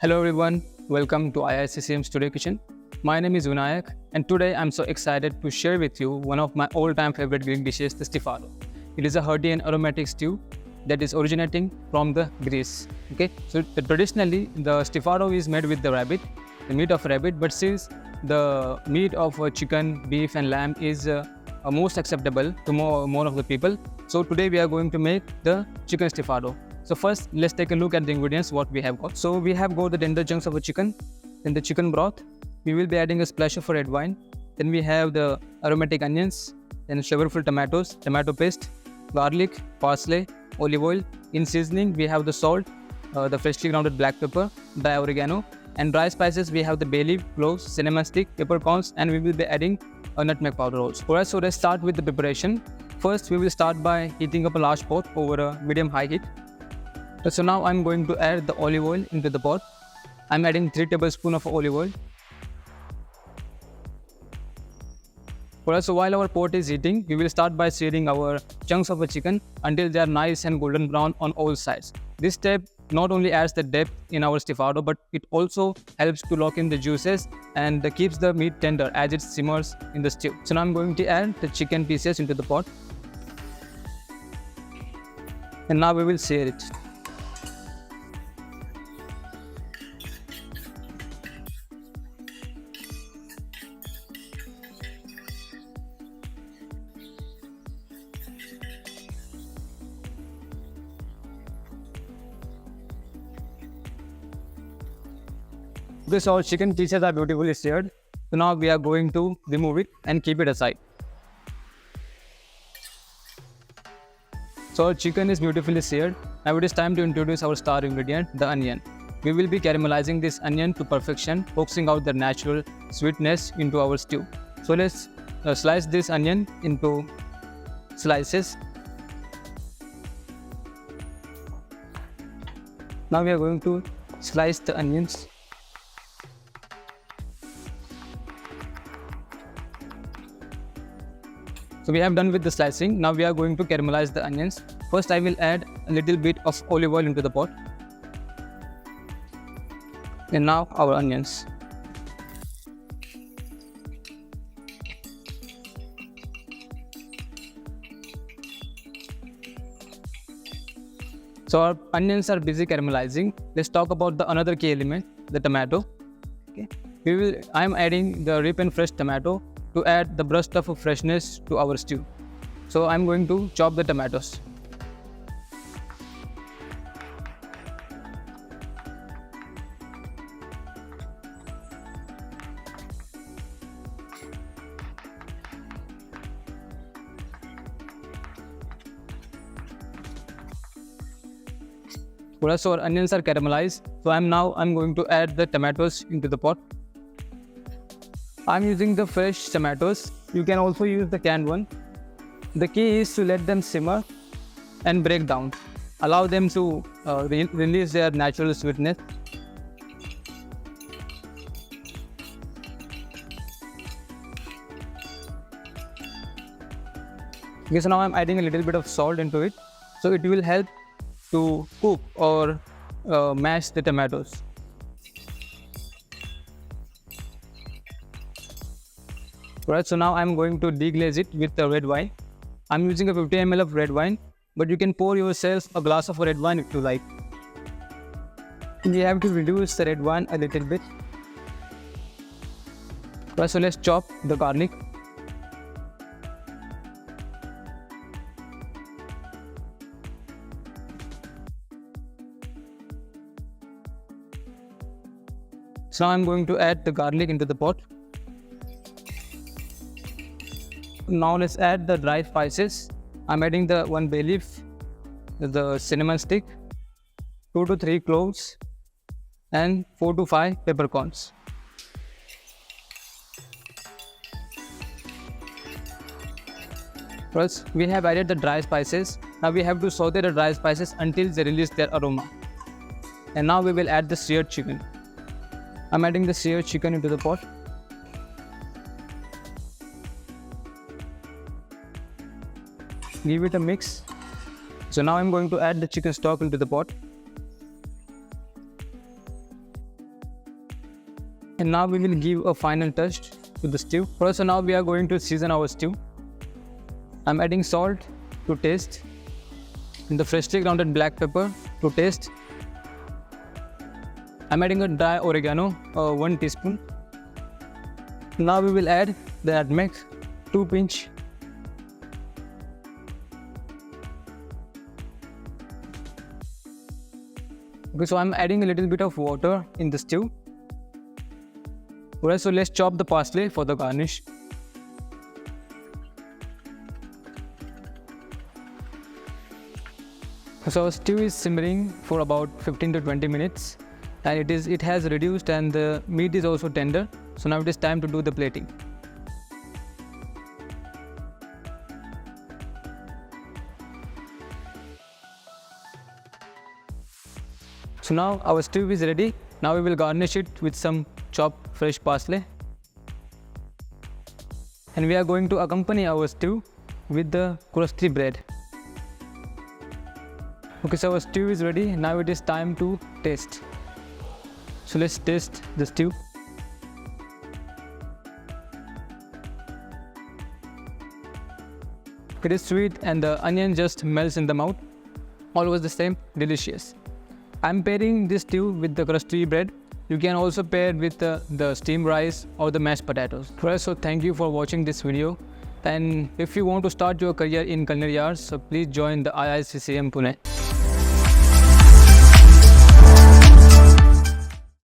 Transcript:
Hello everyone, welcome to IICCM Studio Kitchen. My name is Vinayak and today I'm so excited to share with you one of my all-time favorite Greek dishes, the Stifado. It is a hearty and aromatic stew that is originating from the Greece. Okay, so traditionally the Stifado is made with the meat of rabbit, but since the meat of chicken, beef and lamb is most acceptable to more of the people, so today we are going to make the chicken Stifado. So first, let's take a look at the ingredients what we have got. So we have got the tender chunks of a chicken, then the chicken broth. We will be adding a splash of red wine. Then we have the aromatic onions, then flavorful tomatoes, tomato paste, garlic, parsley, olive oil. In seasoning, we have the salt, the freshly grounded black pepper, dry oregano, and dry spices. We have the bay leaf, cloves, cinnamon stick, peppercorns, and we will be adding a nutmeg powder also. Alright, so let's start with the preparation. First, we will start by heating up a large pot over a medium-high heat. So now I'm going to add the olive oil into the pot. I'm adding 3 tablespoons of olive oil. Alright, so while our pot is heating, we will start by searing our chunks of a chicken until they are nice and golden brown on all sides. This step not only adds the depth in our Stifado, but it also helps to lock in the juices and keeps the meat tender as it simmers in the stew. So now I'm going to add the chicken pieces into the pot. And now we will sear it. Okay, so our chicken pieces are beautifully seared. So now we are going to remove it and keep it aside. So our chicken is beautifully seared. Now it is time to introduce our star ingredient, the onion. We will be caramelizing this onion to perfection, focusing out the natural sweetness into our stew. So let's slice this onion into slices. Now we are going to slice the onions. So we have done with the slicing. Now we are going to caramelize the onions. First I will add a little bit of olive oil into the pot. And now our onions. So our onions are busy caramelizing. Let's talk about the another key element, the tomato. Okay. I am adding the ripe and fresh tomato to add the burst of freshness to our stew. So I'm going to chop the tomatoes. So our onions are caramelized. So I'm going to add the tomatoes into the pot. I'm using the fresh tomatoes. You can also use the canned one. The key is to let them simmer and break down. Allow them to release their natural sweetness. Okay, so now I'm adding a little bit of salt into it. So it will help to cook or mash the tomatoes. Right, so now I'm going to deglaze it with the red wine. I'm using a 50 ml of red wine, but you can pour yourself a glass of red wine if you like. You have to reduce the red wine a little bit. Right, so let's chop the garlic. So now I'm going to add the garlic into the pot. Now let's add the dry spices. I'm adding the 1 bay leaf, the cinnamon stick, 2 to 3 cloves, and 4 to 5 peppercorns. First, we have added the dry spices. Now we have to saute the dry spices until they release their aroma. And now we will add the seared chicken. I'm adding the seared chicken into the pot. Give it a mix. So now I'm going to add the chicken stock into the pot. And now we will give a final touch to the stew. Also now we are going to season our stew. I'm adding salt to taste and the freshly grounded black pepper to taste. I'm adding a dry oregano, 1 teaspoon. Now we will add the nutmeg, 2 pinch. Okay, so I'm adding a little bit of water in the stew. Alright, so let's chop the parsley for the garnish. So our stew is simmering for about 15 to 20 minutes and it has reduced and the meat is also tender. So now it is time to do the plating. So now our stew is ready. Now we will garnish it with some chopped fresh parsley. And we are going to accompany our stew with the crusty bread. Okay, so our stew is ready. Now it is time to taste. So let's taste the stew. It is sweet and the onion just melts in the mouth. Always the same, delicious. I'm pairing this stew with the crusty bread. You can also pair it with the steamed rice or the mashed potatoes. So thank you for watching this video. And if you want to start your career in culinary arts, so please join the IICCM Pune.